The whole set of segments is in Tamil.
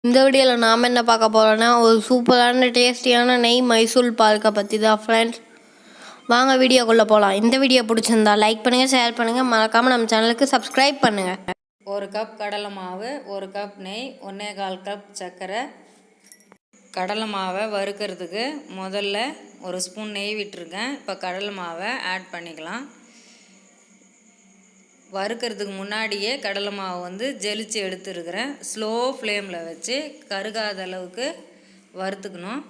இந்த வீடியோவில் நாம் என்ன பார்க்க போகிறோன்னா ஒரு சூப்பரான டேஸ்டியான நெய் மைசூர் பால்கை பற்றி தான் ஃப்ரெண்ட்ஸ். வாங்க வீடியோக்குள்ளே போகலாம். இந்த வீடியோ பிடிச்சிருந்தா லைக் பண்ணுங்கள், ஷேர் பண்ணுங்கள், மறக்காமல் நம்ம சேனலுக்கு சப்ஸ்கிரைப் பண்ணுங்கள். 1 கப் கடலை மாவு, 1 கப் நெய், 1/4 கப் சர்க்கரை. கடலை மாவை வறுக்கிறதுக்கு முதல்ல 1 ஸ்பூன் நெய் விட்டுருக்கேன். இப்போ கடலை மாவை ஆட் பண்ணிக்கலாம். வறுக்கிறதுக்கு முன்னாடியே கடலை மாவு ஜெலிச்சு எடுத்துருக்கிறேன். ஸ்லோ ஃப்ளேமில் வச்சு கருகாத அளவுக்கு வறுத்துக்கணும்.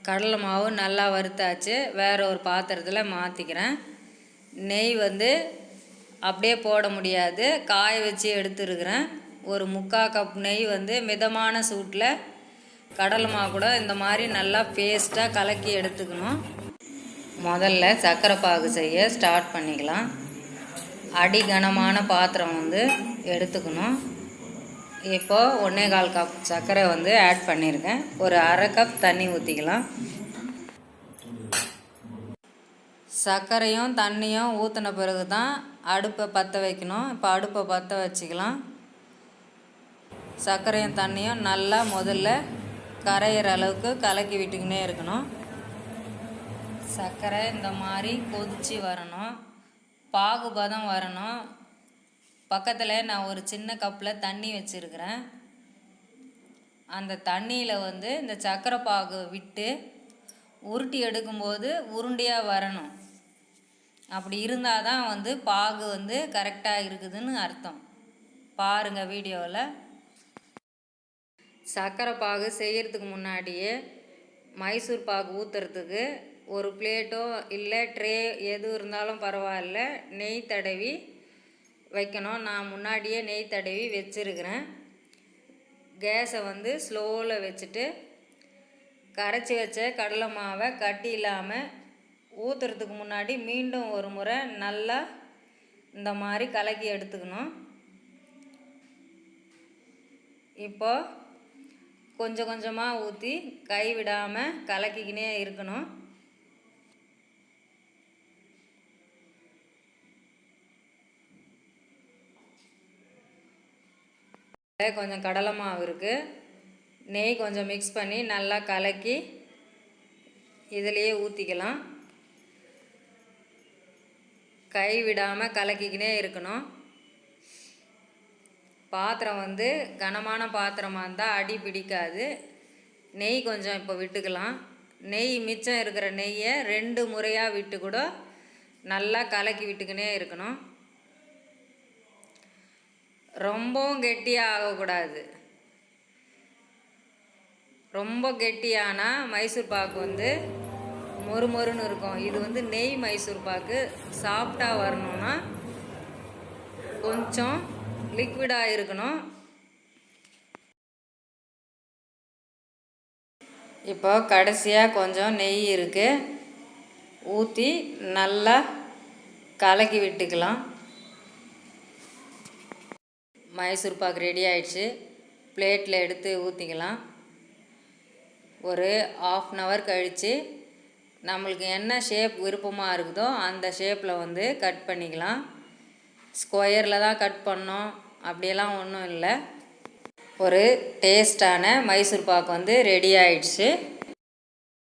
கடலை மாவு நல்லா வறுத்தாச்சு. வேறு ஒரு பாத்திரத்தில் மாற்றிக்கிறேன். நெய் அப்படியே போட முடியாது, காய வச்சு எடுத்துருக்கிறேன். ஒரு 3/4 கப் நெய் மிதமான சூட்டில் கடலை மாவு கூட இந்த மாதிரி நல்லா பேஸ்ட்டாக கலக்கி எடுத்துக்கணும். முதல்ல சர்க்கரை பாகு செய்ய ஸ்டார்ட் பண்ணிக்கலாம். அடி கனமான பாத்திரம் எடுத்துக்கணும். இப்போது 1/4 கப் சர்க்கரை ஆட் பண்ணியிருக்கேன். ஒரு 1/2 கப் தண்ணி ஊற்றிக்கலாம். சர்க்கரையும் தண்ணியும் ஊற்றின பிறகு தான் அடுப்பை பற்ற வைக்கணும். இப்போ அடுப்பை பற்ற வச்சுக்கலாம். சர்க்கரையும் தண்ணியும் நல்லா முதல்ல கரையிற அளவுக்கு கலக்கி விட்டுக்கினே இருக்கணும். சர்க்கரை இந்த மாதிரி கொதித்து வரணும், பாகுபதம் வரணும். பக்கத்தில் நான் ஒரு சின்ன கப்பில் தண்ணி வச்சுருக்கிறேன். அந்த தண்ணியில் இந்த சர்க்கரை பாகு விட்டு உருட்டி எடுக்கும்போது உருண்டையாக வரணும். அப்படி இருந்தால் தான் பாகு கரெக்டாக இருக்குதுன்னு அர்த்தம். பாருங்கள் வீடியோவில். சர்க்கரை பாகு செய்கிறதுக்கு முன்னாடியே மைசூர் பாகு ஊற்றுறதுக்கு ஒரு பிளேட்டோ இல்லை ட்ரே எது இருந்தாலும் பரவாயில்ல, நெய் தடவி வைக்கணும். நான் முன்னாடியே நெய் தடவி வச்சுருக்கிறேன். கேஸை ஸ்லோவில் வச்சுட்டு கரைச்சி வச்ச கடலை மாவை கட்டி இல்லாமல் ஊற்றுறதுக்கு முன்னாடி மீண்டும் ஒரு முறை நல்லா இந்த மாதிரி கலக்கி எடுத்துக்கணும். இப்போ கொஞ்சம் கொஞ்சமாக ஊற்றி கைவிடாமல் கலக்கிக்கினே இருக்கணும். கொஞ்சம் கடலை மாவு இருக்குது, நெய் கொஞ்சம் மிக்ஸ் பண்ணி நல்லா கலக்கி இதிலையே ஊற்றிக்கலாம். கை விடாமல் கலக்கிக்கினே இருக்கணும். பாத்திரம் கனமான பாத்திரமாக இருந்தால் அடி பிடிக்காது. நெய் கொஞ்சம் இப்போ விட்டுக்கலாம். நெய் மிச்சம் இருக்கிற நெய்யை 2 முறையாக விட்டு கூட நல்லா கலக்கி விட்டுக்கினே இருக்கணும். ரொம்பவும் கெட்டியாக ஆகக்கூடாது. ரொம்ப கெட்டியானால் மைசூர் பாக்கு மொறுமொறுன்னு இருக்கும். இது நெய் மைசூர் பாக்கு. சாஃப்டாக வரணும்னா கொஞ்சம் லிக்விடாக இருக்கணும். இப்போ கடைசியாக கொஞ்சம் நெய் இருக்குது, ஊற்றி நல்லா கலக்கி விட்டுக்கலாம். மைசூர் பாக்கு ரெடி ஆயிடுச்சு. பிளேட்டில் எடுத்து ஊற்றிக்கலாம். ஒரு 1/2 hour கழித்து நம்மளுக்கு என்ன ஷேப் விருப்பமாக இருக்குதோ அந்த ஷேப்பில் கட் பண்ணிக்கலாம். ஸ்கொயரில் தான் கட் பண்ணோம் அப்படியெல்லாம் ஒன்றும் இல்லை. ஒரு டேஸ்டான மைசூர் பாக்கு ரெடி ஆயிடுச்சு.